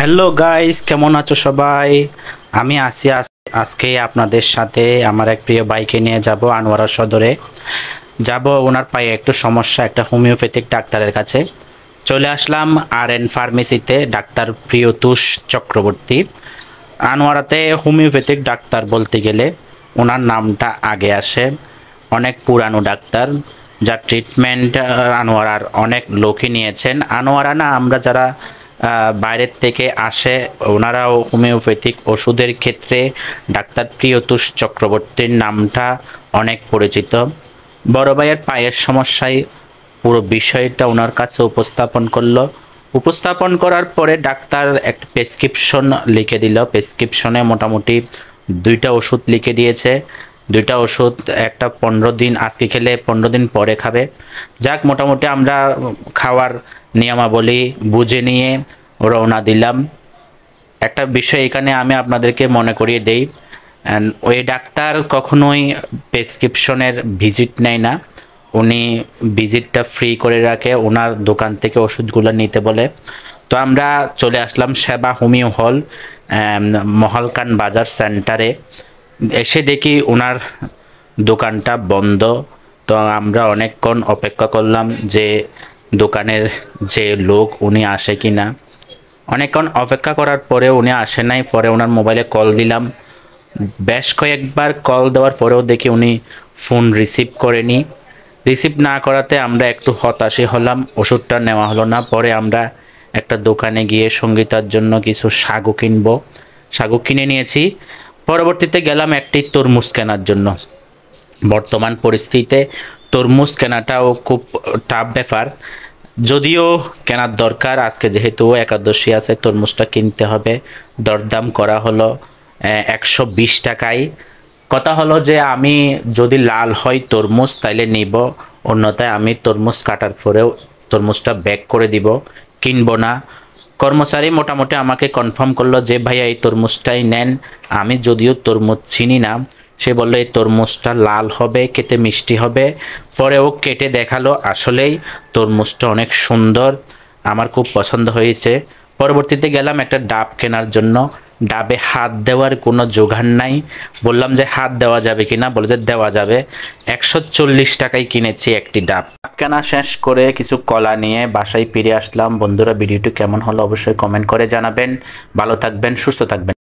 Hello guys, কেমন আছো সবাই? আমি আছি আজকে আপনাদের সাথে আমার এক প্রিয় ভাইকে নিয়ে যাব আনোয়ারা সদরে। যাব ওনার পায়ে একটু সমস্যা, একটা হোমিওপ্যাথিক ডাক্তারের কাছে। চলে আসলাম RN ফার্মেসিতে, ডাক্তার প্রিয়তোষ চক্রবর্তী। আনোয়ারাতে হোমিওপ্যাথিক ডাক্তার বলতে গেলে ওনার নামটা আগে আসে। অনেক পুরানো ডাক্তার, যার ট্রিটমেন্ট আনোয়ারার অনেক লোকই নিয়েছেন। আনোয়ারা না, আমরা যারা বাইরের থেকে আসে ওনারাও হোমিওপ্যাথিক ওষুধের ক্ষেত্রে ডাক্তার প্রিয়তোষ চক্রবর্তীর নামটা অনেক পরিচিত। বড় ভাইয়ের পায়ের সমস্যায় পুরো বিষয়টা ওনার কাছে উপস্থাপন করার পরে ডাক্তার একটা প্রেসক্রিপশন লিখে দিল। প্রেসক্রিপশনে মোটামুটি 2টা ওষুধ লিখে দিয়েছে। 2টা ওষুধ, একটা 15 দিন আজকে খেলে 15 দিন পরে খাবে। যাক, মোটামুটি আমরা খাওয়ার নিয়মাবলী বুঝে নিয়ে রওনা দিলাম। একটা বিষয় এখানে আমি আপনাদেরকে মনে করিয়ে দেই, ওই ডাক্তার কখনোই প্রেসক্রিপশনের ভিজিট নেয় না। উনি ভিজিটটা ফ্রি করে রাখে, ওনার দোকান থেকে ওষুধগুলো নিতে বলে। তো আমরা চলে আসলাম সেবা হোমিও হল, মহলকান বাজার সেন্টারে। এসে দেখি ওনার দোকানটা বন্ধ। তো আমরা অনেকক্ষণ অপেক্ষা করলাম যে দোকানের যে লোক উনি আসে কি না। অনেকক্ষণ অপেক্ষা করার পরে উনি আসে নাই। পরে ওনার মোবাইলে কল দিলাম, বেশ কয়েকবার কল দেওয়ার পরেও দেখি উনি ফোন রিসিভ করেনি। রিসিভ না করাতে আমরা একটু হতাশই হলাম, ওষুধটা নেওয়া হলো না। পরে আমরা একটা দোকানে গিয়ে সঙ্গীতার জন্য কিছু সাগু কিনে নিয়েছি। পরবর্তীতে গেলাম একটি তরমুজ কেনার জন্য। বর্তমান পরিস্থিতিতে তরমুজ কেনাটাও খুব টাফ ব্যাপার, যদিও কেনার দরকার। আজকে যেহেতু একাদশী আছে, তরমুজটা কিনতে হবে। দরদাম করা হলো 120 টাকায়। কথা হলো যে আমি যদি লাল হয় তরমুজ তাইলে নিব, অন্যথায় আমি তরমুজ কাটার পরেও তরমুজটা ব্যাক করে দিব, কিনবো না। কর্মচারী মোটামুটি আমাকে কনফার্ম করলো যে ভাইয়া এই তরমুজটাই নেন। আমি যদিও তরমুজ চিনি না, সে বললো এই তরমুজটা লাল হবে, খেতে মিষ্টি হবে। পরে ও কেটে দেখালো, আসলেই তরমুজটা অনেক সুন্দর, আমার খুব পছন্দ হয়েছে। পরবর্তীতে গেলাম একটা ডাব কেনার জন্য। ডাবে হাত দেওয়ার কোনো জোগাড় নাই। বললাম যে হাত দেওয়া যাবে কিনা, বলে যে দেওয়া যাবে। 140 টাকায় কিনেছি একটি ডাব। কেনা শেষ করে কিছু কলা নিয়ে বাসায় ফিরে আসলাম। বন্ধুরা, ভিডিওটি কেমন হলো অবশ্যই কমেন্ট করে জানাবেন। ভালো থাকবেন, সুস্থ থাকবেন।